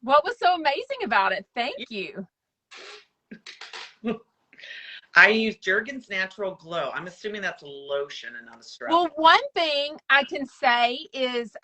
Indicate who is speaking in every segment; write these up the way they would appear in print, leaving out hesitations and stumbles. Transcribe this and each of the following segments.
Speaker 1: What was so amazing about it? Thank you.
Speaker 2: I use Jergens Natural Glow. I'm assuming that's a lotion and not a scrub.
Speaker 1: Well, one thing I can say is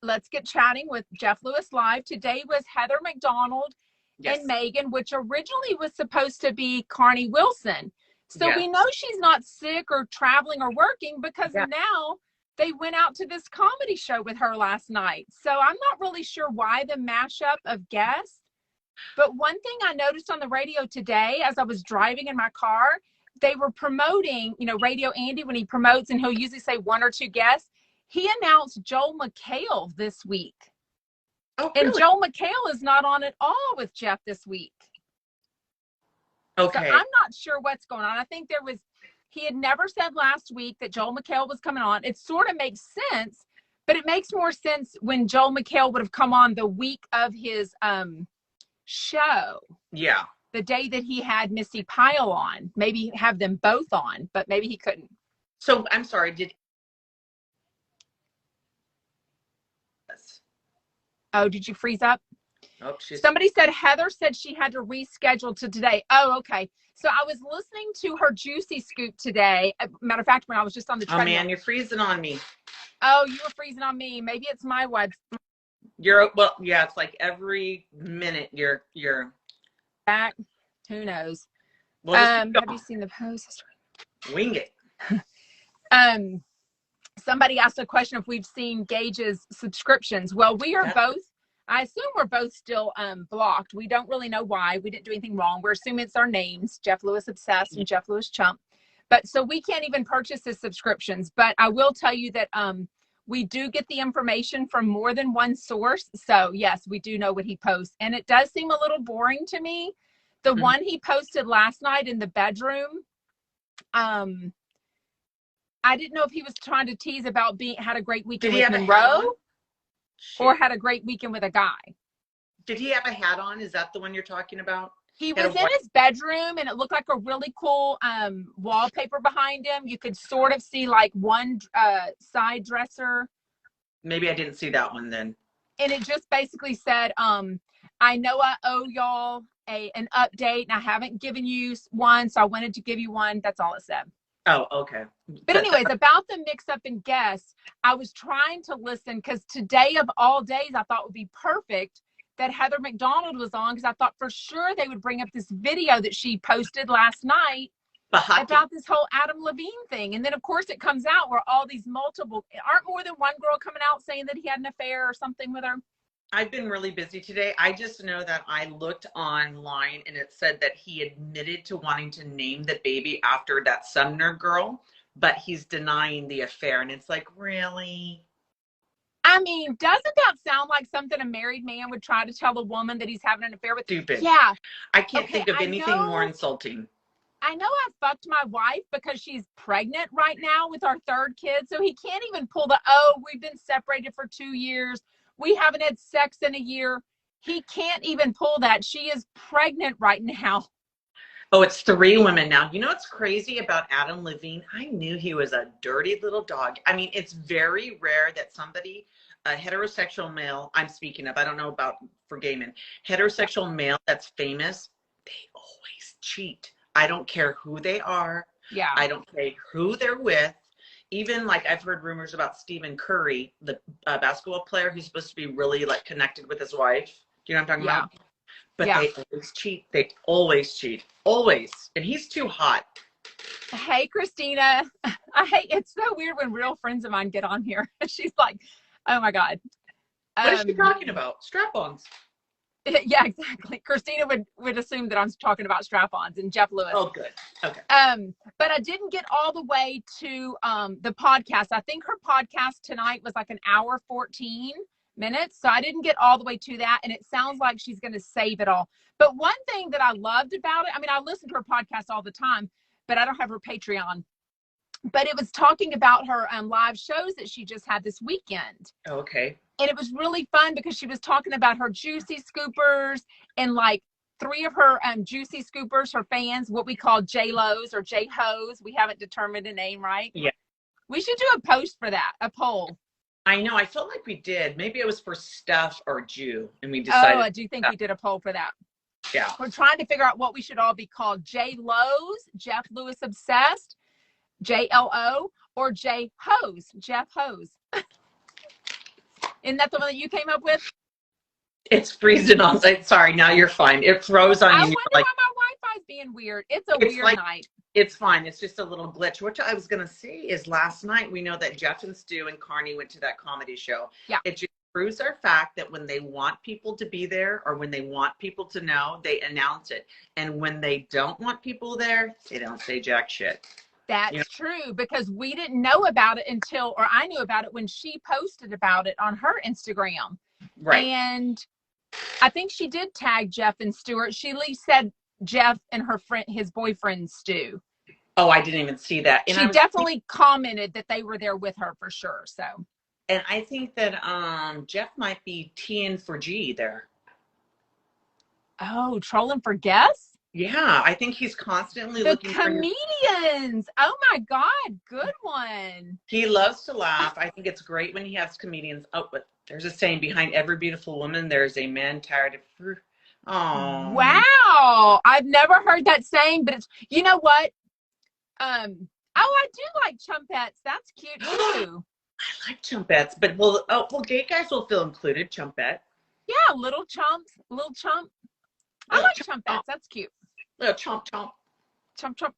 Speaker 1: let's get chatting with Jeff Lewis Live. Today was Heather McDonald
Speaker 2: Yes.
Speaker 1: and Megan, which originally was supposed to be Carney Wilson. So
Speaker 2: Yes.
Speaker 1: we know she's not sick or traveling or working because now they went out to this comedy show with her last night. So I'm not really sure why the mashup of guests. But one thing I noticed on the radio today as I was driving in my car, they were promoting, Radio Andy, when he promotes, and he'll usually say one or two guests. He announced Joel McHale this week.
Speaker 2: Oh,
Speaker 1: and
Speaker 2: really?
Speaker 1: Joel McHale is not on at all with Jeff this week.
Speaker 2: Okay.
Speaker 1: So I'm not sure what's going on. I think he had never said last week that Joel McHale was coming on. It sort of makes sense, but it makes more sense when Joel McHale would have come on the week of his show.
Speaker 2: Yeah.
Speaker 1: The day that he had Missy Pyle on. Maybe have them both on, but maybe he couldn't.
Speaker 2: So I'm sorry,
Speaker 1: did you freeze up?
Speaker 2: Oh,
Speaker 1: somebody said Heather said she had to reschedule to today. Oh, okay. So I was listening to her Juicy Scoop today. Matter of fact, when I was just on the treadmill.
Speaker 2: Oh man, you're freezing on me.
Speaker 1: Oh, you were freezing on me. Maybe it's my web.
Speaker 2: Yeah, it's like every minute you're
Speaker 1: back. Who knows?
Speaker 2: Well,
Speaker 1: have you seen the post?
Speaker 2: Wing it.
Speaker 1: Somebody asked a question if we've seen Gage's subscriptions. Well, we are both. I assume we're both still blocked. We don't really know why. We didn't do anything wrong. We're assuming it's our names, Jeff Lewis Obsessed and Jeff Lewis Chump. But so we can't even purchase his subscriptions. But I will tell you that we do get the information from more than one source. So yes, we do know what he posts. And it does seem a little boring to me. The one he posted last night in the bedroom, I didn't know if he was trying to tease about had a great weekend with Monroe or had a great weekend with a guy.
Speaker 2: Did he have a hat on? Is that the one you're talking about?
Speaker 1: He was in his bedroom and it looked like a really cool wallpaper behind him. You could sort of see like one side dresser.
Speaker 2: Maybe I didn't see that one then.
Speaker 1: And it just basically said, I know I owe y'all an update and I haven't given you one, so I wanted to give you one. That's all it said.
Speaker 2: Oh, okay.
Speaker 1: But anyways, about the mix-up in guests, I was trying to listen because today of all days, I thought would be perfect that Heather McDonald was on, because I thought for sure they would bring up this video that she posted last night about this whole Adam Levine thing. And then, of course, it comes out where all these aren't more than one girl coming out saying that he had an affair or something with her?
Speaker 2: I've been really busy today. I just know that I looked online and it said that he admitted to wanting to name the baby after that Sumner girl, but he's denying the affair. And it's like, really?
Speaker 1: I mean, doesn't that sound like something a married man would try to tell a woman that he's having an affair with?
Speaker 2: Stupid.
Speaker 1: Yeah.
Speaker 2: I can't think of anything more insulting.
Speaker 1: I know I fucked my wife because she's pregnant right now with our third kid. So he can't even pull we've been separated for 2 years. We haven't had sex in a year. He can't even pull that. She is pregnant right now.
Speaker 2: Oh, it's 3 women now. You know what's crazy about Adam Levine? I knew he was a dirty little dog. I mean, it's very rare that somebody, a heterosexual male, I'm speaking of, I don't know about for gay men, heterosexual male that's famous, they always cheat. I don't care who they are.
Speaker 1: Yeah.
Speaker 2: I don't care who they're with. Even like I've heard rumors about Stephen Curry, the basketball player who's supposed to be really like connected with his wife. Do you know what I'm talking about? But they always cheat. They always cheat. Always. And he's too hot.
Speaker 1: Hey, Christina. It's so weird when real friends of mine get on here. She's like, oh my God.
Speaker 2: What is she talking about? Strap-ons.
Speaker 1: Yeah, exactly. Christina would assume that I'm talking about strap-ons and Jeff Lewis.
Speaker 2: Oh, good. Okay.
Speaker 1: But I didn't get all the way to the podcast. I think her podcast tonight was like an hour 14 minutes. So I didn't get all the way to that. And it sounds like she's going to save it all. But one thing that I loved about it, I mean, I listen to her podcast all the time, but I don't have her Patreon. But it was talking about her live shows that she just had this weekend.
Speaker 2: Okay.
Speaker 1: And it was really fun because she was talking about her Juicy Scoopers and like 3 of her Juicy Scoopers, her fans, what we call J-Lo's or J-Ho's. We haven't determined a name, right?
Speaker 2: Yeah.
Speaker 1: We should do a post for that, a poll.
Speaker 2: I know. I felt like we did. Maybe it was for Steph or Jew, and we
Speaker 1: Oh,
Speaker 2: decided.
Speaker 1: I do think we did a poll for that.
Speaker 2: Yeah.
Speaker 1: We're trying to figure out what we should all be called. J Lowe's, Jeff Lewis Obsessed, JLO, or J Hose, Jeff Hose. Isn't that the one that you came up with?
Speaker 2: It's freezing on site. Sorry, now you're fine. It froze on you.
Speaker 1: I wonder why my Wi-Fi's being weird. It's a weird night.
Speaker 2: It's fine. It's just a little glitch. What I was going to say is last night, we know that Jeff and Stu and Carney went to that comedy show.
Speaker 1: Yeah.
Speaker 2: It just proves our fact that when they want people to be there or when they want people to know, they announce it. And when they don't want people there, they don't say jack shit.
Speaker 1: That's true, because we didn't know about it until, or I knew about it when she posted about it on her Instagram.
Speaker 2: Right.
Speaker 1: And I think she did tag Jeff and Stuart. She at least said Jeff and her friend, his boyfriend, Stu.
Speaker 2: Oh, I didn't even see that. And
Speaker 1: she definitely commented that they were there with her for sure. So,
Speaker 2: and I think that Jeff might be T-ing for G there.
Speaker 1: Oh, trolling for guests?
Speaker 2: Yeah, I think he's constantly looking
Speaker 1: for comedians. Oh my God, good one.
Speaker 2: He loves to laugh. I think it's great when he has comedians. Oh, but there's a saying: behind every beautiful woman, there's a man tired of her. Oh,
Speaker 1: wow! I've never heard that saying, but it's, you know what? Oh, I do like chumpettes. That's cute too.
Speaker 2: I like chumpettes, but well, gay guys will feel included. Chumpette.
Speaker 1: Yeah, little chumps, little chump. I like chumpettes. That's cute.
Speaker 2: Little chomp chomp.
Speaker 1: Chomp chomp.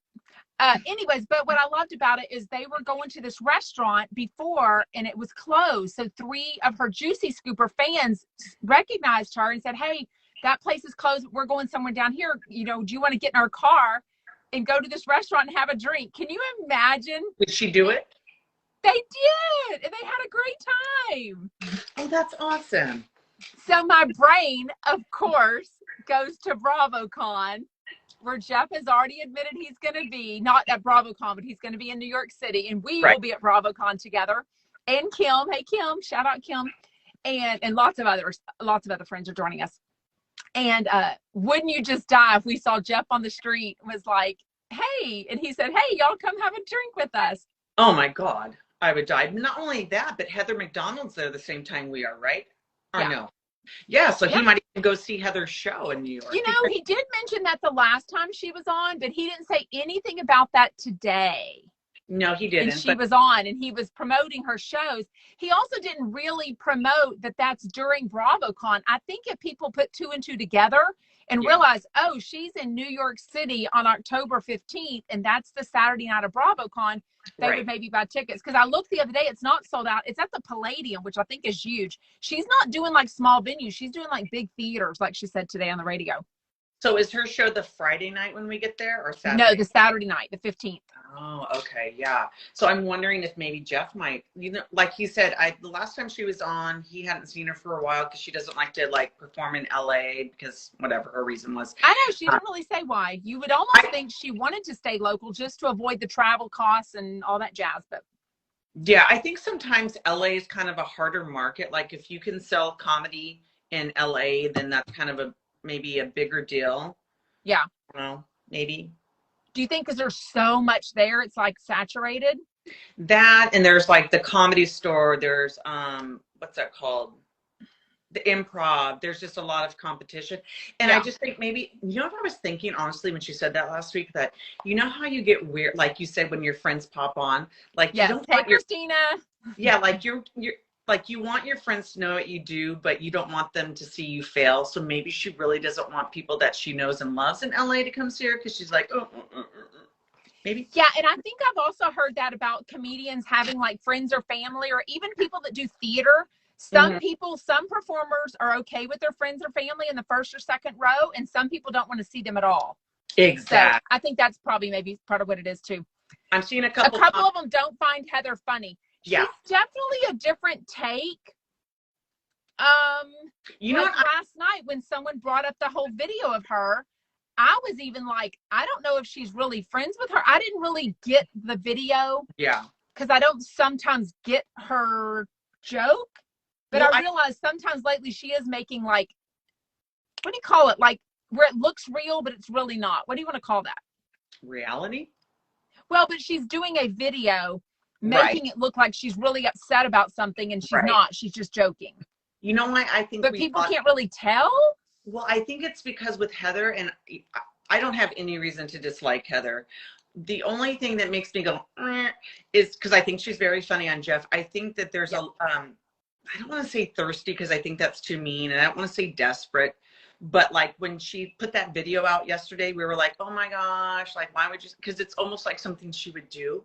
Speaker 1: Anyways, but what I loved about it is they were going to this restaurant before and it was closed. So 3 of her Juicy Scooper fans recognized her and said, "Hey, that place is closed. We're going somewhere down here. You know, do you want to get in our car and go to this restaurant and have a drink?" Can you imagine?
Speaker 2: Did she do it?
Speaker 1: They did. And they had a great time.
Speaker 2: Oh, that's awesome.
Speaker 1: So my brain, of course, goes to BravoCon, where Jeff has already admitted he's going to be, not at BravoCon, but he's going to be in New York City, and we will be at BravoCon together. And Kim, hey Kim, shout out Kim, and lots of other friends are joining us. And wouldn't you just die if we saw Jeff on the street, was like, "Hey," and he said, "Hey, y'all come have a drink with us."
Speaker 2: Oh my God, I would die. Not only that, but Heather McDonald's there the same time we are, right? Or no? Yeah, so he might even go see Heather's show in New York.
Speaker 1: You know, he did mention that the last time she was on, but he didn't say anything about that today.
Speaker 2: No, he didn't.
Speaker 1: And she was on and he was promoting her shows. He also didn't really promote that that's during BravoCon. I think if people put 2 and 2 together and realize, oh, she's in New York City on October 15th, and that's the Saturday night of BravoCon, they would maybe buy tickets. Because I looked the other day, it's not sold out. It's at the Palladium, which I think is huge. She's not doing like small venues. She's doing like big theaters, like she said today on the radio.
Speaker 2: So is her show the Friday night when we get there, or Saturday?
Speaker 1: No, the Saturday night, the 15th.
Speaker 2: Oh, okay, yeah. So I'm wondering if maybe Jeff might, you know, like he said, the last time she was on, he hadn't seen her for a while because she doesn't like to like perform in LA because whatever her reason was.
Speaker 1: I know, she didn't really say why. You would almost think she wanted to stay local just to avoid the travel costs and all that jazz. But
Speaker 2: yeah, I think sometimes LA is kind of a harder market. Like if you can sell comedy in LA, then that's kind of maybe a bigger deal.
Speaker 1: Yeah.
Speaker 2: Well, maybe.
Speaker 1: Do you think because there's so much there, it's like saturated?
Speaker 2: That, and there's like the Comedy Store. There's what's that called? The Improv. There's just a lot of competition, and I just think maybe, you know what I was thinking honestly when she said that last week, that you know how you get weird, like you said, when your friends pop on, like you don't
Speaker 1: want Christina.
Speaker 2: Like you're like you want your friends to know what you do, but you don't want them to see you fail. So maybe she really doesn't want people that she knows and loves in LA to come see her because she's like, maybe.
Speaker 1: Yeah, and I think I've also heard that about comedians having like friends or family, or even people that do theater. Some people, some performers are okay with their friends or family in the first or second row, and some people don't want to see them at all.
Speaker 2: Exactly.
Speaker 1: So I think that's probably maybe part of what it is too.
Speaker 2: I'm seeing a couple
Speaker 1: of them don't find Heather funny. She's definitely a different take. You know, last night when someone brought up the whole video of her, I was even like, I don't know if she's really friends with her. I didn't really get the video.
Speaker 2: Yeah.
Speaker 1: Because I don't sometimes get her joke. But I realized sometimes lately she is making like, what do you call it? Like where it looks real, but it's really not. What do you want to call that?
Speaker 2: Reality?
Speaker 1: Well, but she's doing a video making it look like she's really upset about something, and she's not. She's just joking.
Speaker 2: You know why I think
Speaker 1: but people can't really tell?
Speaker 2: Well, I think it's because with Heather, and I don't have any reason to dislike Heather. The only thing that makes me go is because I think she's very funny on Jeff. I think that there's a I don't want to say thirsty because I think that's too mean, and I don't want to say desperate, but like when she put that video out yesterday, we were like, oh my gosh, like why would you? Because it's almost like something she would do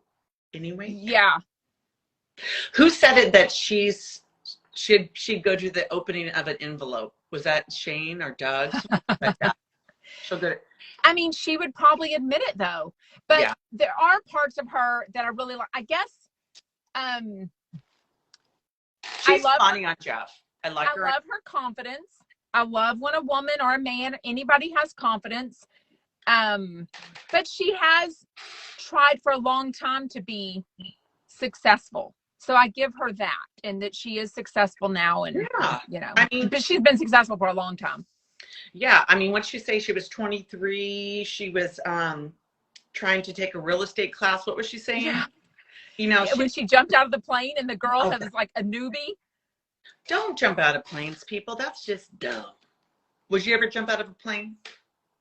Speaker 2: anyway.
Speaker 1: Yeah.
Speaker 2: Who said it that she'd go to the opening of an envelope? Was that Shane or Doug? Like that. She'll go to,
Speaker 1: I mean, she would probably admit it though, but there are parts of her that I really like. I guess
Speaker 2: she's funny on Jeff. I love
Speaker 1: her confidence. I love when a woman or a man, anybody has confidence. But she has tried for a long time to be successful. So I give her that, and that she is successful now. And, you know, I mean, but she's been successful for a long time.
Speaker 2: Yeah. I mean, what'd she say? She was 23. She was trying to take a real estate class. What was she saying?
Speaker 1: Yeah.
Speaker 2: You know,
Speaker 1: when she jumped out of the plane and the girl was like a newbie.
Speaker 2: Don't jump out of planes, people. That's just dumb. Would you ever jump out of a plane?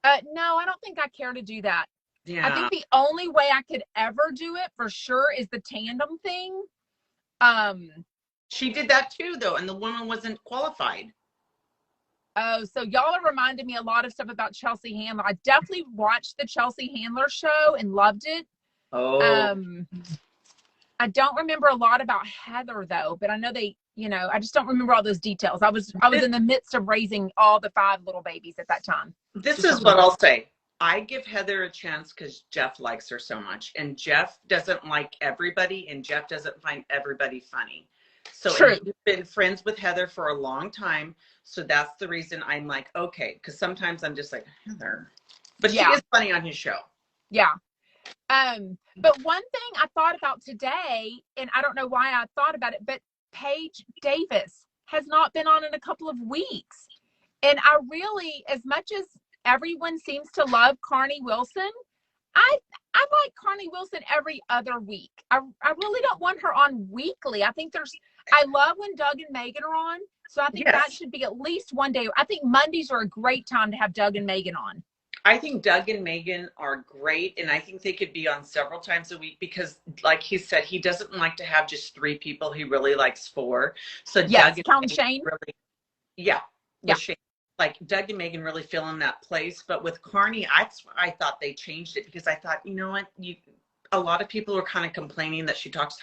Speaker 1: No, I don't think I care to do that.
Speaker 2: Yeah.
Speaker 1: I think the only way I could ever do it for sure is the tandem thing.
Speaker 2: She did that too, though, and the woman wasn't qualified.
Speaker 1: Oh, so y'all are reminding me a lot of stuff about Chelsea Handler. I definitely watched the Chelsea Handler show and loved it.
Speaker 2: Oh.
Speaker 1: I don't remember a lot about Heather though, but I know they, you know, I just don't remember all those details. I was in the midst of raising all the 5 little babies at that time.
Speaker 2: This is what I'll say. I give Heather a chance because Jeff likes her so much, and Jeff doesn't like everybody, and Jeff doesn't find everybody funny. So he's been friends with Heather for a long time. So that's the reason I'm like, okay, because sometimes I'm just like, Heather. But she is funny on his show.
Speaker 1: Yeah. But one thing I thought about today, and I don't know why I thought about it, but Paige Davis has not been on in a couple of weeks. And I really, as much as everyone seems to love Carney Wilson, I like Carney Wilson every other week. I really don't want her on weekly. I love when Doug and Megan are on. So I think that should be at least one day. I think Mondays are a great time to have Doug and Megan on.
Speaker 2: I think Doug and Megan are great, and I think they could be on several times a week because, like he said, he doesn't like to have just 3 people. He really likes 4. So Doug and Megan
Speaker 1: Shane.
Speaker 2: Really, Shane. Like Doug and Megan really fill in that place. But with Carney, I thought they changed it because I thought, you know what, a lot of people were kind of complaining that she talks.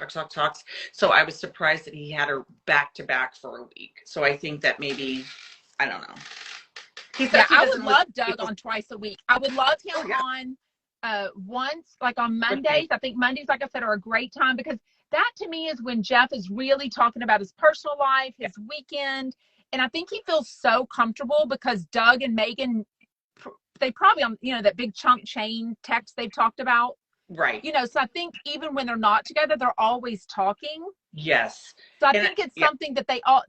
Speaker 2: So I was surprised that he had her back to back for a week. So I think that maybe, I don't know.
Speaker 1: I would love Doug on twice a week. I would love him on once, like on Mondays. I think Mondays, like I said, are a great time because that to me is when Jeff is really talking about his personal life, his weekend. And I think he feels so comfortable because Doug and Megan, they probably, you know, that big chunk chain text they've talked about.
Speaker 2: Right.
Speaker 1: You know, so I think even when they're not together, they're always talking.
Speaker 2: Yes.
Speaker 1: So I think it's something that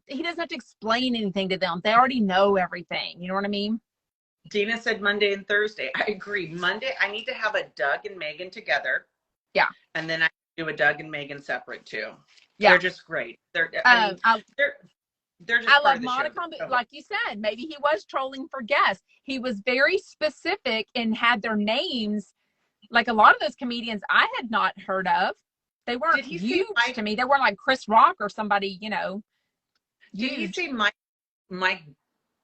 Speaker 1: he doesn't have to explain anything to them. They already know everything. You know what I mean?
Speaker 2: Dina said Monday and Thursday. I agree. Monday, I need to have a Doug and Megan together.
Speaker 1: Yeah.
Speaker 2: And then I do a Doug and Megan separate too.
Speaker 1: Yeah.
Speaker 2: They're just great. They're just
Speaker 1: I love Monica, but like you said, maybe he was trolling for guests. He was very specific and had their names. Like a lot of those comedians I had not heard of. They weren't huge to me. They weren't like Chris Rock or somebody, you know.
Speaker 2: Did he say Mike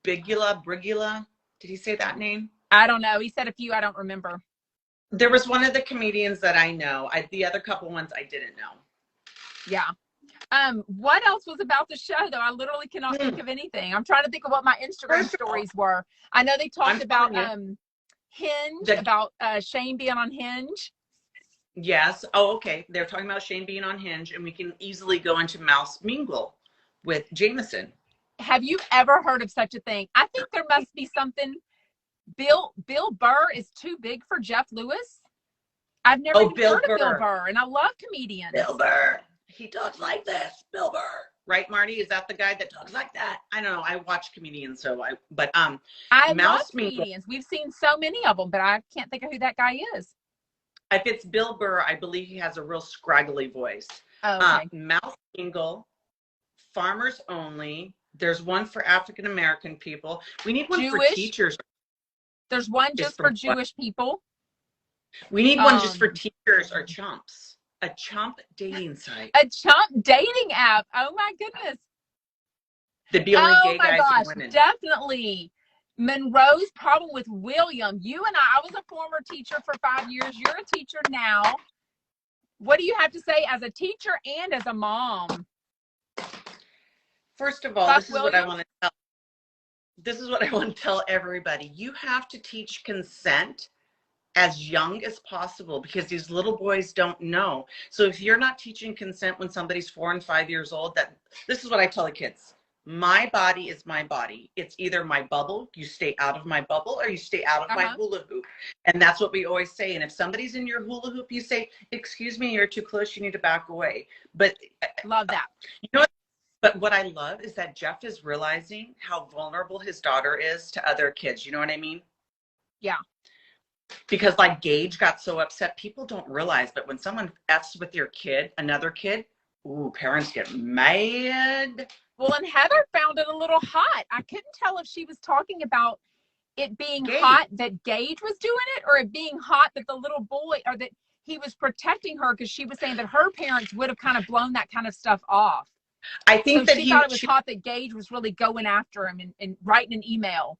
Speaker 2: Brigula? Did he say that name?
Speaker 1: I don't know. He said a few. I don't remember.
Speaker 2: There was one of the comedians that I know. The other couple ones I didn't know.
Speaker 1: Yeah. What else was about the show though? I literally cannot think of anything. I'm trying to think of what my Instagram stories were. I know they talked about Hinge, about Shane being on Hinge.
Speaker 2: Yes. Oh, okay. They're talking about Shane being on Hinge, and we can easily go into Mouse Mingle with Jameson.
Speaker 1: Have you ever heard of such a thing? I think there must be something. Bill Burr is too big for Jeff Lewis. I've never heard of Bill Burr, and I love comedians.
Speaker 2: Bill Burr. He talks like this. Bill Burr. Right, Marty? Is that the guy that talks like that? I don't know. I watch comedians,
Speaker 1: I love comedians. We've seen so many of them, but I can't think of who that guy is.
Speaker 2: If it's Bill Burr, I believe he has a real scraggly voice.
Speaker 1: Oh, okay.
Speaker 2: Mouth Single, Farmers Only. There's one for African American people. We need one for
Speaker 1: Jewish.
Speaker 2: teachers.
Speaker 1: There's one just for Jewish people.
Speaker 2: We need one just for teachers or chumps. A chump dating site.
Speaker 1: A chump dating app. Oh my goodness.
Speaker 2: The be only gay guys and women.
Speaker 1: Definitely. Monroe's problem with William. You and I was a former teacher for 5 years. You're a teacher now. What do you have to say as a teacher and as a mom?
Speaker 2: First of all, this is what I want to tell. This is what I want to tell everybody. You have to teach consent as young as possible because these little boys don't know. So if you're not teaching consent when somebody's 4 and 5 years old, this is what I tell the kids. My body is my body. It's either my bubble, you stay out of my bubble, or you stay out of my hula hoop. And that's what we always say. And if somebody's in your hula hoop, you say, excuse me, you're too close, you need to back away. But
Speaker 1: love that.
Speaker 2: You know what? But what I love is that Jeff is realizing how vulnerable his daughter is to other kids. You know what I mean?
Speaker 1: Yeah.
Speaker 2: Because like Gage got so upset, people don't realize, but when someone F's with your kid, another kid, ooh, parents get mad.
Speaker 1: Well, and Heather found it a little hot. I couldn't tell if she was talking about it being hot that Gage was doing it, or it being hot that the little boy, or that he was protecting her, because she was saying that her parents would have kind of blown that kind of stuff off.
Speaker 2: I think that
Speaker 1: she thought it was hot that Gage was really going after him and writing an email.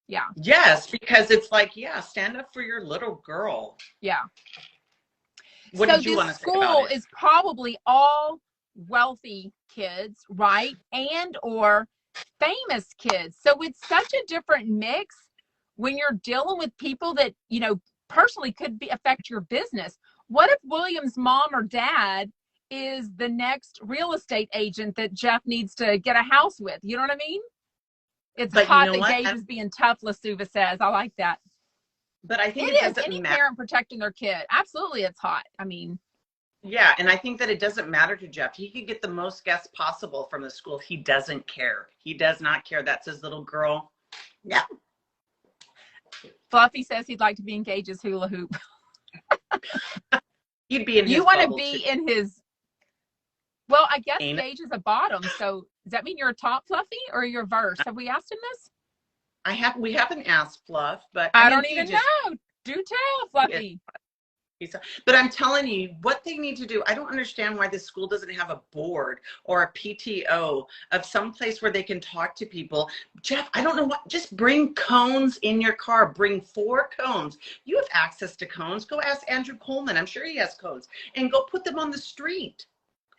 Speaker 1: Yeah.
Speaker 2: Yes, because it's like, yeah, stand up for your little girl.
Speaker 1: Yeah.
Speaker 2: What did you want to say about it?
Speaker 1: School is probably all wealthy kids, right? And or famous kids. So it's such a different mix when you're dealing with people that, you know, personally could affect your business. What if William's mom or dad is the next real estate agent that Jeff needs to get a house with? You know what I mean? It's hot that Gage is being tough, LaSuva says. I like that.
Speaker 2: But I think
Speaker 1: it is any parent protecting their kid. Absolutely, it's hot. I mean,
Speaker 2: yeah, and I think that it doesn't matter to Jeff. He could get the most guests possible from the school. He doesn't care. He does not care. That's his little girl. No.
Speaker 1: Fluffy says he'd like to be in Gage's hula hoop.
Speaker 2: You'd be in his
Speaker 1: You want to be in his. Well, I guess Gage is a bottom. So does that mean you're a top, Fluffy, or you're a verse? Have we asked him this?
Speaker 2: We haven't asked Fluff, but
Speaker 1: I don't even know. Do tell, Fluffy.
Speaker 2: But I'm telling you, what they need to do, I don't understand why this school doesn't have a board or a PTO of some place where they can talk to people. Jeff, I don't know what, just bring cones in your car. Bring 4 cones. You have access to cones. Go ask Andrew Coleman. I'm sure he has cones. And go put them on the street.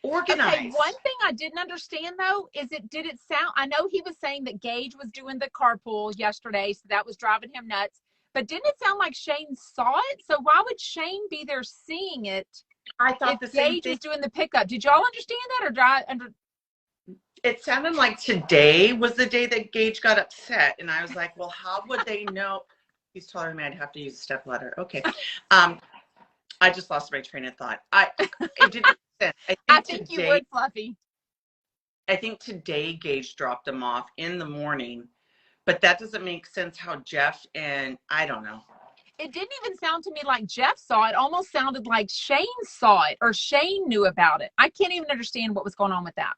Speaker 2: Organize.
Speaker 1: Okay, one thing I didn't understand though is did it sound, I know he was saying that Gage was doing the carpool yesterday, so that was driving him nuts. But didn't it sound like Shane saw it? So why would Shane be there seeing it?
Speaker 2: I thought the same
Speaker 1: Gage
Speaker 2: thing.
Speaker 1: is doing the pickup. Did y'all understand that, or did I under?
Speaker 2: It sounded like today was the day that Gage got upset, and I was like, "Well, how would they know?" He's telling me I'd have to use a stepladder. Okay, I just lost my train of thought. It didn't make sense.
Speaker 1: I think you would, Fluffy.
Speaker 2: I think today Gage dropped him off in the morning. But that doesn't make sense how Jeff and I don't know.
Speaker 1: It didn't even sound to me like Jeff saw it. It almost sounded like Shane saw it or Shane knew about it. I can't even understand what was going on with that.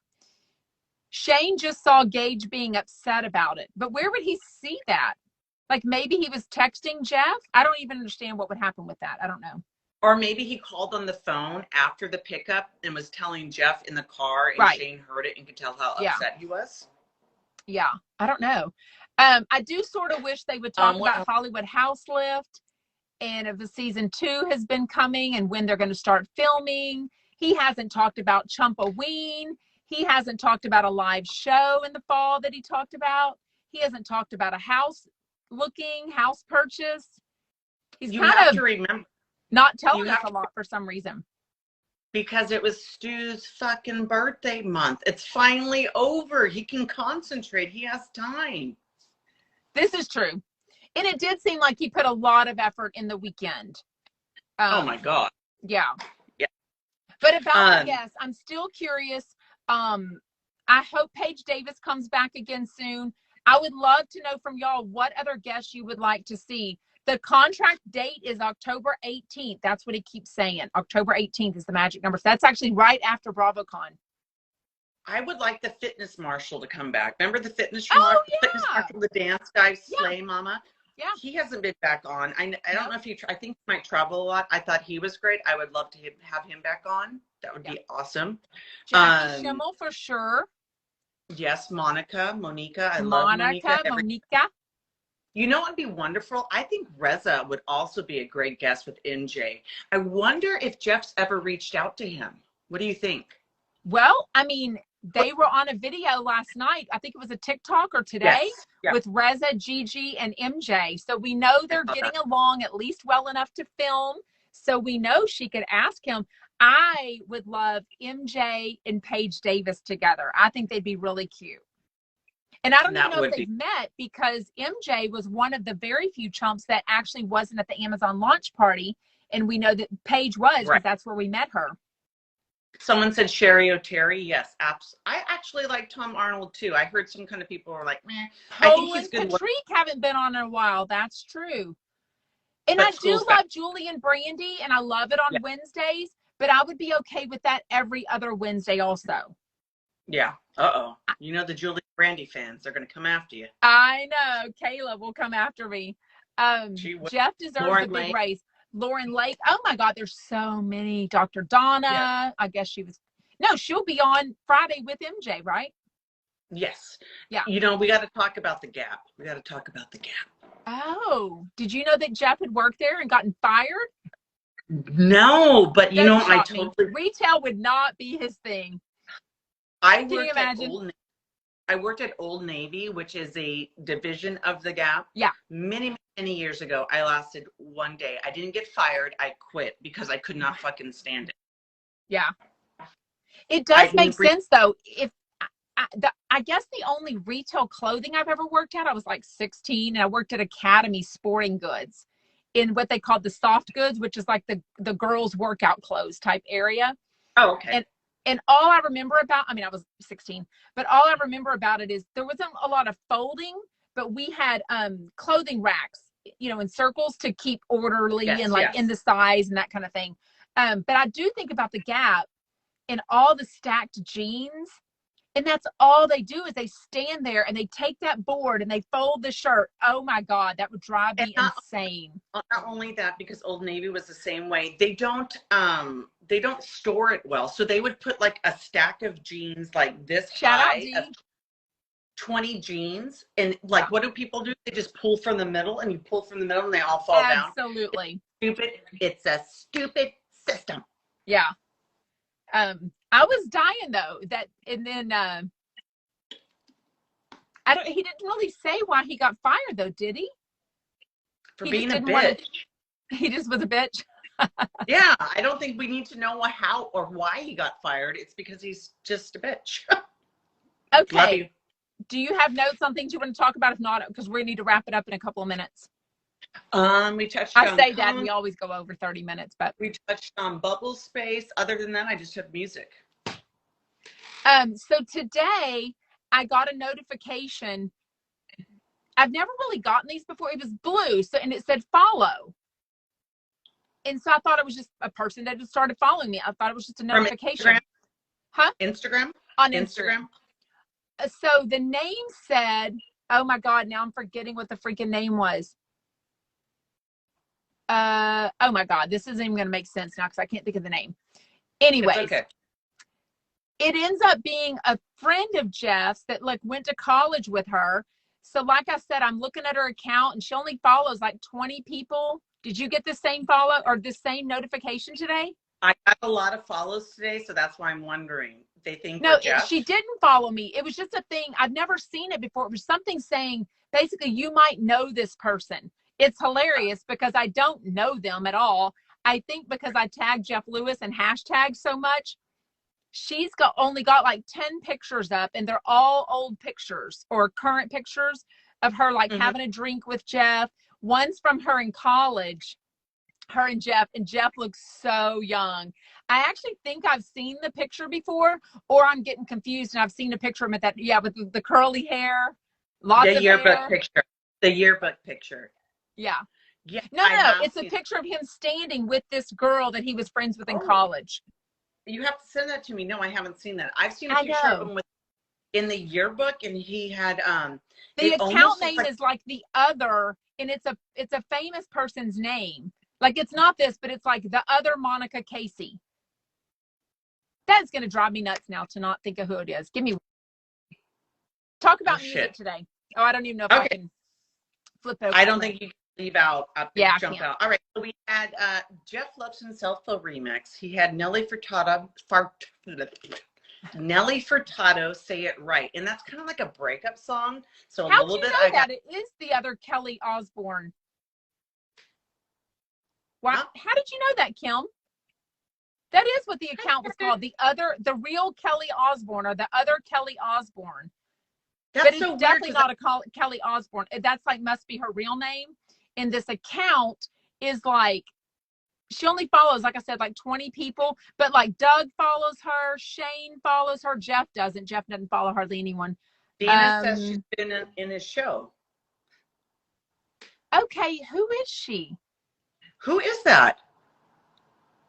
Speaker 1: Shane just saw Gage being upset about it. But where would he see that? Like maybe he was texting Jeff? I don't even understand what would happen with that. I don't know.
Speaker 2: Or maybe he called on the phone after the pickup and was telling Jeff in the car, and Shane heard it and could tell how upset he was.
Speaker 1: Yeah, I don't know. I do sort of wish they would talk about Hollywood House Lift and if the season 2 has been coming and when they're going to start filming. He hasn't talked about Chumpaween. He hasn't talked about a live show in the fall that he talked about. He hasn't talked about a house purchase. He's kind of not telling us a lot for some reason.
Speaker 2: Because it was Stu's fucking birthday month. It's finally over. He can concentrate. He has time.
Speaker 1: This is true. And it did seem like he put a lot of effort in the weekend.
Speaker 2: Oh my God.
Speaker 1: Yeah.
Speaker 2: Yeah.
Speaker 1: But about the guests, I'm still curious. I hope Paige Davis comes back again soon. I would love to know from y'all what other guests you would like to see. The contract date is October 18th. That's what he keeps saying. October 18th is the magic number. So that's actually right after BravoCon.
Speaker 2: I would like the fitness marshal to come back. Remember the fitness fitness marshal, the dance guy, Slay Mama?
Speaker 1: Yeah.
Speaker 2: He hasn't been back on. I don't know if he, I think he might travel a lot. I thought he was great. I would love to have him back on. That would be awesome.
Speaker 1: Jackie Schimmel for sure.
Speaker 2: Yes, Monica. I love Monica. You know what would be wonderful? I think Reza would also be a great guest with MJ. I wonder if Jeff's ever reached out to him. What do you think?
Speaker 1: Well, I mean, they were on a video last night. I think it was a TikTok or today with Reza, Gigi, and MJ. So we know they're getting along at least well enough to film. So we know she could ask him. I would love MJ and Paige Davis together. I think they'd be really cute. And I don't even know if they've met, because MJ was one of the very few chumps that actually wasn't at the Amazon launch party. And we know that Paige was, because that's where we met her.
Speaker 2: Someone said Sherry O'Terry. Yes, I actually like Tom Arnold too. I heard some kind of people were like, meh. I think he's good.
Speaker 1: Patrick haven't been on in a while. That's true. And I do love Julie and Brandy, and I love it on Wednesdays, but I would be okay with that every other Wednesday also.
Speaker 2: Yeah. You know the Julie and Brandy fans, they're going to come after you.
Speaker 1: I know. Kayla will come after me. Jeff deserves a big raise. Lauren Lake. Oh my God, there's so many. Dr. Donna. Yeah. I guess she'll be on Friday with MJ, right?
Speaker 2: Yes.
Speaker 1: Yeah.
Speaker 2: You know, we got to talk about the Gap.
Speaker 1: Oh, did you know that Jeff had worked there and gotten fired?
Speaker 2: No, but you know, I totally.
Speaker 1: Retail would not be his thing.
Speaker 2: Can you imagine? I worked at Old Navy, which is a division of the Gap.
Speaker 1: Yeah.
Speaker 2: Many years ago. I lasted one day. I didn't get fired. I quit because I could not fucking stand it.
Speaker 1: Yeah. It does make sense though. If I guess the only retail clothing I've ever worked at, I was like 16, and I worked at Academy Sporting Goods in what they called the soft goods, which is like the girls' workout clothes type area.
Speaker 2: Oh, okay.
Speaker 1: And all I remember about, I mean, I was 16, but all I remember about it is there wasn't a lot of folding, but we had clothing racks, you know, in circles to keep orderly and like in the size and that kind of thing. But I do think about the Gap and all the stacked jeans. And that's all they do is they stand there and they take that board and they fold the shirt. Oh my God, that would drive me insane.
Speaker 2: Not only that, because Old Navy was the same way. They don't store it well. So they would put like a stack of jeans like this high, 20 jeans. And like, what do people do? They just pull from the middle, and you pull from the middle and they all fall down.
Speaker 1: Absolutely.
Speaker 2: It's a stupid system.
Speaker 1: Yeah. I was dying though and then he didn't really say why he got fired though, did he?
Speaker 2: For being a bitch.
Speaker 1: He just was a bitch.
Speaker 2: Yeah, I don't think we need to know how or why he got fired. It's because he's just a bitch.
Speaker 1: Okay.
Speaker 2: Love you.
Speaker 1: Do you have notes on things you want to talk about? If not, because we need to wrap it up in a couple of minutes.
Speaker 2: We touched on.
Speaker 1: I say that we always go over 30 minutes, but
Speaker 2: we touched on bubble space. Other than that, I just have music.
Speaker 1: So today I got a notification. I've never really gotten these before. It was blue, and it said follow. And so I thought it was just a person that just started following me. I thought it was just a notification.
Speaker 2: Instagram?
Speaker 1: Huh?
Speaker 2: Instagram?
Speaker 1: On Instagram. So the name said, oh my God, now I'm forgetting what the freaking name was. Oh my God, this isn't even going to make sense now because I can't think of the name. Anyways,
Speaker 2: okay.
Speaker 1: It ends up being a friend of Jeff's that like went to college with her. So like I said, I'm looking at her account and she only follows like 20 people. Did you get the same follow or the same notification today?
Speaker 2: I got a lot of follows today, so that's why I'm wondering. They think
Speaker 1: no, she didn't follow me. It was just a thing. I've never seen it before. It was something saying basically you might know this person. It's hilarious because I don't know them at all. I think because I tagged Jeff Lewis and hashtag so much, she's only got like 10 pictures up, and they're all old pictures or current pictures of her like having a drink with Jeff. One's from her in college, her and Jeff looks so young. I actually think I've seen the picture before, or I'm getting confused and I've seen a picture of him at that, with the curly hair, lots of
Speaker 2: yearbook
Speaker 1: hair.
Speaker 2: picture. The yearbook picture.
Speaker 1: Yeah.
Speaker 2: Yeah,
Speaker 1: No,
Speaker 2: I have
Speaker 1: it's a
Speaker 2: seen.
Speaker 1: picture of him standing with this girl that he was friends with in
Speaker 2: Oh,
Speaker 1: college.
Speaker 2: you have to send that to me. No, I haven't seen that. I've seen a
Speaker 1: I
Speaker 2: picture of
Speaker 1: know.
Speaker 2: him with in the yearbook, and he had
Speaker 1: The
Speaker 2: it
Speaker 1: account
Speaker 2: almost looked
Speaker 1: name
Speaker 2: like
Speaker 1: is like the other, and it's a famous person's name. Like it's not this, but it's like the other Monica Casey. That's gonna drive me nuts now to not think of who it is. Give me talk
Speaker 2: oh
Speaker 1: about music
Speaker 2: shit.
Speaker 1: today. Oh, I don't even know if I
Speaker 2: Okay,
Speaker 1: can flip over
Speaker 2: I
Speaker 1: that
Speaker 2: don't
Speaker 1: link.
Speaker 2: think you can leave out
Speaker 1: Yeah, I
Speaker 2: jump
Speaker 1: can't.
Speaker 2: out. All right, so we had Jeff Lipson Self-Flow remix. He had Nelly Furtado Say It Right, and that's kind of like a breakup song. So a
Speaker 1: How'd
Speaker 2: little
Speaker 1: you
Speaker 2: bit
Speaker 1: know
Speaker 2: I got.
Speaker 1: that it is the other Kelly Osbourne? Why?
Speaker 2: Huh?
Speaker 1: How did you know that, Kim? That is what the account was called. The real Kelly Osbourne, or the other Kelly Osbourne.
Speaker 2: That's
Speaker 1: But it's
Speaker 2: so weird
Speaker 1: definitely
Speaker 2: because
Speaker 1: not a Kelly Osbourne. That's like must be her real name. And this account is like she only follows, like I said, like 20 people. But like Doug follows her, Shane follows her, Jeff doesn't. Jeff doesn't follow hardly anyone.
Speaker 2: Dina says she's been in his show.
Speaker 1: Okay, who is she?
Speaker 2: Who is that?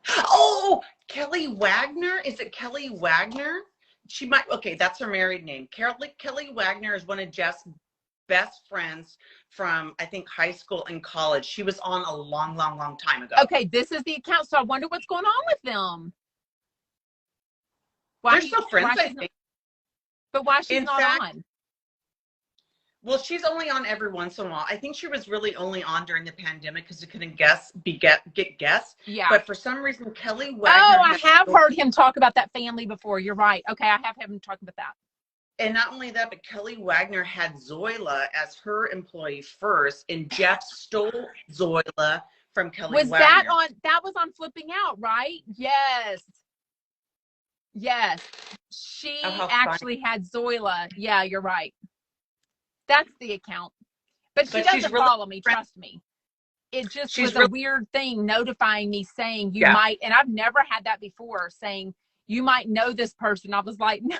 Speaker 2: Oh, Kelly Wagner. Is it Kelly Wagner? She might. Okay, that's her married name. Kelly Wagner is one of Jeff's best friends from, I think, high school and college. She was on a long, long, long time ago.
Speaker 1: Okay, this is the account. So I wonder what's going on with them.
Speaker 2: They're still friends, I think.
Speaker 1: But why she's not
Speaker 2: fact,
Speaker 1: on?
Speaker 2: Well, she's only on every once in a while. I think she was really only on during the pandemic because she couldn't get guests.
Speaker 1: Yeah.
Speaker 2: But for some reason, Kelly Wagner.
Speaker 1: Oh, I have heard him talk about that family before. You're right. Okay, I have heard him talk about that.
Speaker 2: And not only that, but Kelly Wagner had Zoila as her employee first, and Jeff stole Zoila from Kelly Wagner.
Speaker 1: That was on Flipping Out, right? Yes. Yes. She actually had Zoila. Yeah, you're right. That's the account. But she doesn't follow me, trust me. It just was a weird thing notifying me saying you might, and I've never had that before, saying you might know this person. I was like, no,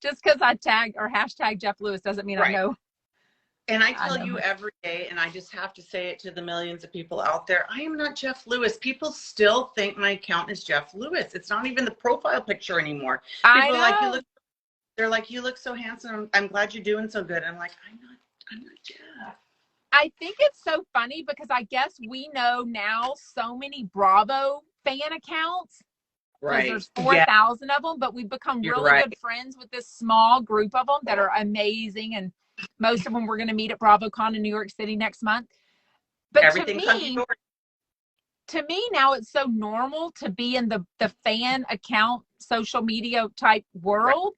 Speaker 1: just because I tag or hashtag Jeff Lewis doesn't mean I know.
Speaker 2: And I tell you every day, and I just have to say it to the millions of people out there, I am not Jeff Lewis. People still think my account is Jeff Lewis. It's not even the profile picture anymore. People are like, they're like, you look so handsome. I'm glad you're doing so good. I'm like, I'm not Jeff.
Speaker 1: I think it's so funny because I guess we know now so many Bravo fan accounts. Right. There's 4,000 of them, but we've become really good friends with this small group of them that are amazing. And most of them we're going to meet at BravoCon in New York City next month. But to me now it's so normal to be in the fan account, social media type world.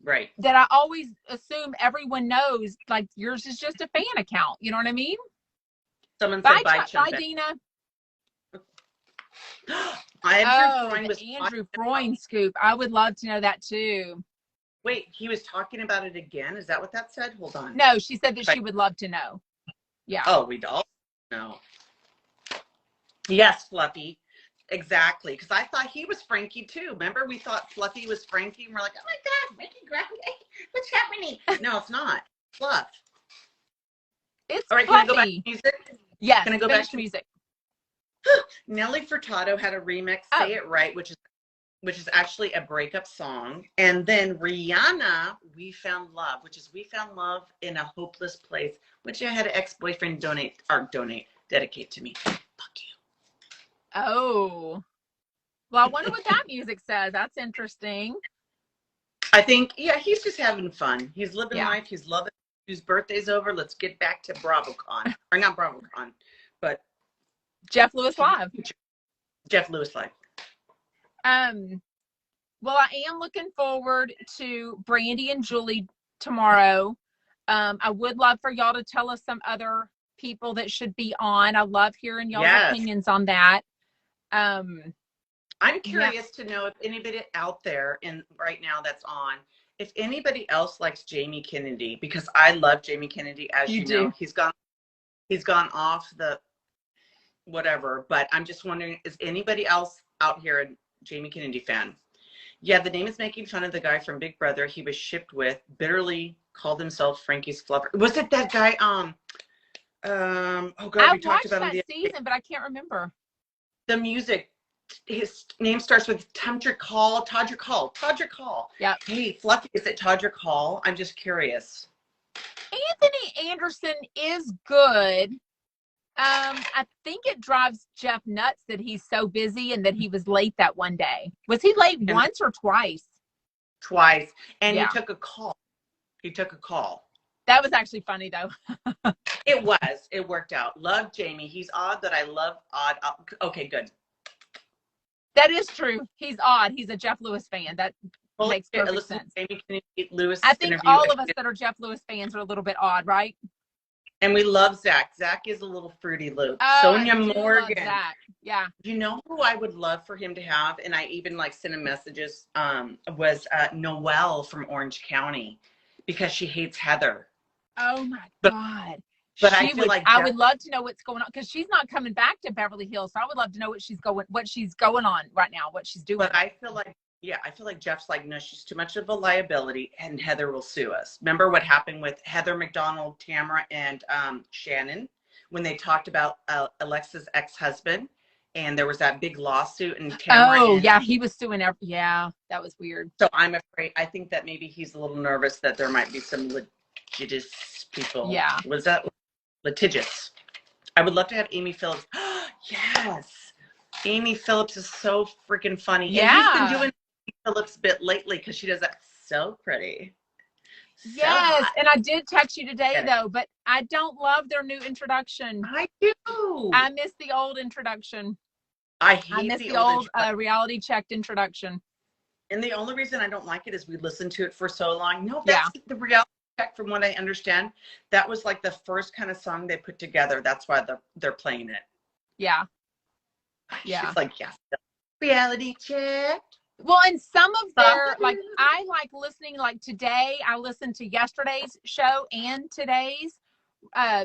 Speaker 2: Right.
Speaker 1: That I always assume everyone knows, like yours is just a fan account. You know what I mean?
Speaker 2: Someone said bye,
Speaker 1: Dina.
Speaker 2: Andrew
Speaker 1: Freund scoop. I would love to know that too.
Speaker 2: Wait, he was talking about it again? Is that what that said? Hold on.
Speaker 1: No, she said that she would love to know. Yeah.
Speaker 2: Oh, we'd all know. Yes, Fluffy. Exactly. Because I thought he was Frankie too. Remember, we thought Fluffy was Frankie, and we're like, oh my God, Frankie Grande, what's happening? No, it's not. Fluff.
Speaker 1: It's
Speaker 2: all right.
Speaker 1: Fluffy.
Speaker 2: Can I go back to music?
Speaker 1: Yes.
Speaker 2: Can I go back to
Speaker 1: music?
Speaker 2: Nelly Furtado had a remix, Say It Right, which is actually a breakup song. And then Rihanna, We Found Love, which is We Found Love in a Hopeless Place, which I had an ex-boyfriend dedicate to me. Fuck you.
Speaker 1: Oh. Well, I wonder what that music says. That's interesting.
Speaker 2: I think, he's just having fun. He's living life. He's loving it. His birthday's over. Let's get back to BravoCon. Or not BravoCon, but
Speaker 1: Jeff Lewis Live.
Speaker 2: Jeff Lewis Live.
Speaker 1: Well, I am looking forward to Brandy and Julie tomorrow. I would love for y'all to tell us some other people that should be on. I love hearing y'all's opinions on that.
Speaker 2: I'm curious to know if anybody out there right now that's on, if anybody else likes Jamie Kennedy, because I love Jamie Kennedy, as you know. He's gone off the whatever, but I'm just wondering, is anybody else out here a Jamie Kennedy fan? Yeah, the name is making fun of the guy from Big Brother he was shipped with, bitterly called himself Frankie's fluffer. Was it that guy, Oh God,
Speaker 1: I
Speaker 2: we talked
Speaker 1: watched
Speaker 2: about him
Speaker 1: that season, but I can't remember.
Speaker 2: the music. His name starts with Todrick Hall.
Speaker 1: Yep.
Speaker 2: Hey, Fluffy, is it Todrick Hall? I'm just curious.
Speaker 1: Anthony Anderson is good. I think it drives Jeff nuts that he's so busy and that he was late that one day. Was he late once or twice?
Speaker 2: Twice. And
Speaker 1: Yeah.
Speaker 2: he took a call.
Speaker 1: That was actually funny though.
Speaker 2: It was. It worked out. Love Jamie. He's odd, but I love odd. Okay, good.
Speaker 1: That is true. He's odd. He's a Jeff Lewis fan. That makes perfect sense.
Speaker 2: Jamie, can you Lewis
Speaker 1: I think all of us that are Jeff Lewis fans are a little bit odd, right?
Speaker 2: And we love Zach. Zach is a little Fruity Loop.
Speaker 1: Oh,
Speaker 2: Sonia
Speaker 1: I do
Speaker 2: Morgan.
Speaker 1: love Zach. Yeah.
Speaker 2: You know who I would love for him to have, and I even like sent him messages, was Noelle from Orange County, because she hates Heather.
Speaker 1: Oh my God.
Speaker 2: But I feel like
Speaker 1: I would love to know what's going on, because she's not coming back to Beverly Hills. So I would love to know what she's going on right now, what she's doing.
Speaker 2: But I feel like Jeff's like, no, she's too much of a liability, and Heather will sue us. Remember what happened with Heather McDonald, Tamara, and Shannon when they talked about Alexa's ex-husband, and there was that big lawsuit, and Tamara.
Speaker 1: Yeah, he was suing. Yeah, that was weird.
Speaker 2: So I'm afraid. I think that maybe he's a little nervous that there might be some litigious people.
Speaker 1: Yeah.
Speaker 2: Was that litigious? I would love to have Amy Phillips. Yes. Amy Phillips is so freaking funny.
Speaker 1: Yeah.
Speaker 2: And he's been doing Amy Phillips bit lately because she does that so pretty.
Speaker 1: Yes, and I did text you today though, but I don't love their new introduction.
Speaker 2: I do.
Speaker 1: I miss the old introduction.
Speaker 2: I miss
Speaker 1: the old reality checked introduction.
Speaker 2: And the only reason I don't like it is we listened to it for so long. No, that's the reality check, from what I understand. That was like the first kind of song they put together. That's why they're playing it.
Speaker 1: Yeah. Yeah.
Speaker 2: She's like, yes, reality check.
Speaker 1: Well, and some of their, like, I like listening, like today, I listened to yesterday's show and today's,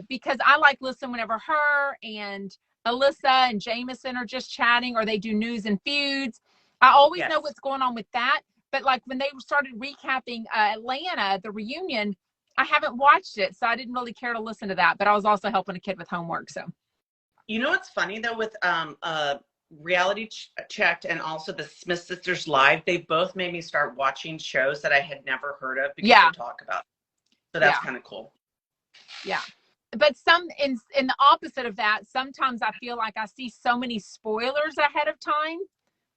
Speaker 1: because I like listening whenever her and Alyssa and Jameson are just chatting, or they do news and feuds. I always know what's going on with that. But like when they started recapping Atlanta, the reunion, I haven't watched it, so I didn't really care to listen to that. But I was also helping a kid with homework. So,
Speaker 2: you know what's funny though with reality checked and also the Smith Sisters Live, they both made me start watching shows that I had never heard of because they talk about it. So that's kind of cool. Yeah.
Speaker 1: But some in the opposite of that, sometimes I feel like I see so many spoilers ahead of time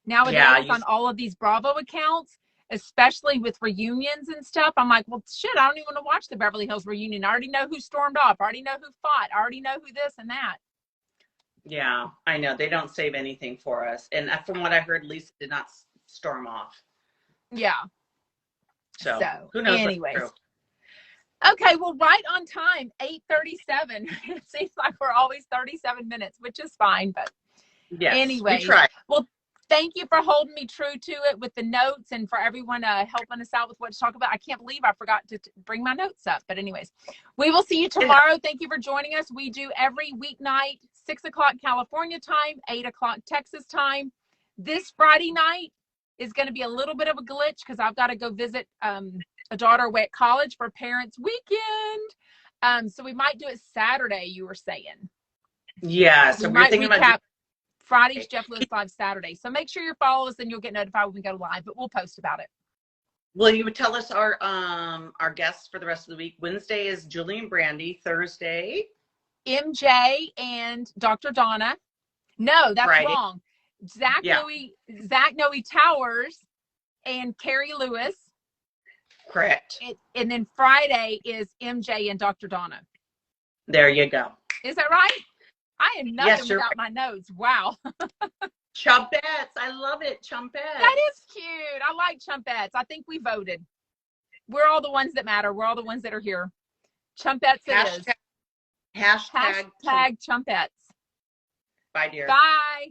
Speaker 1: nowadays on all of these Bravo accounts, especially with reunions and stuff. I'm like, well, shit, I don't even want to watch the Beverly Hills reunion. I already know who stormed off. I already know who fought. I already know who this and that.
Speaker 2: Yeah, I know. They don't save anything for us. And from what I heard, Lisa did not storm off.
Speaker 1: Yeah.
Speaker 2: So who knows?
Speaker 1: Anyways. Okay, well, right on time, 8:37. It seems like we're always 37 minutes, which is fine. But anyway,
Speaker 2: we try.
Speaker 1: Well, thank you for holding me true to it with the notes, and for everyone helping us out with what to talk about. I can't believe I forgot to bring my notes up. But anyways, we will see you tomorrow. Thank you for joining us. We do every weeknight, 6 o'clock California time, 8 o'clock Texas time. This Friday night is going to be a little bit of a glitch because I've got to go visit a daughter away at college for parents weekend. So we might do it Saturday, you were saying.
Speaker 2: Yeah, so
Speaker 1: we might recap Friday's Jeff Lewis Live Saturday. So make sure you follow us and you'll get notified when we go live, but we'll post about it.
Speaker 2: Well, you would tell us our guests for the rest of the week. Wednesday is Julie and Brandy. Thursday,
Speaker 1: MJ and Dr. Donna. No, that's wrong. Zach Noe Towers and Carrie Lewis.
Speaker 2: Correct.
Speaker 1: And then Friday is MJ and Dr. Donna.
Speaker 2: There you go.
Speaker 1: Is that right? I am nothing without my notes. Wow.
Speaker 2: Chumpettes. I love it. Chumpettes.
Speaker 1: That is cute. I like chumpettes. I think we voted. We're all the ones that matter. We're all the ones that are here. Chumpettes it is.
Speaker 2: Hashtag
Speaker 1: chumpettes.
Speaker 2: Bye, dear.
Speaker 1: Bye.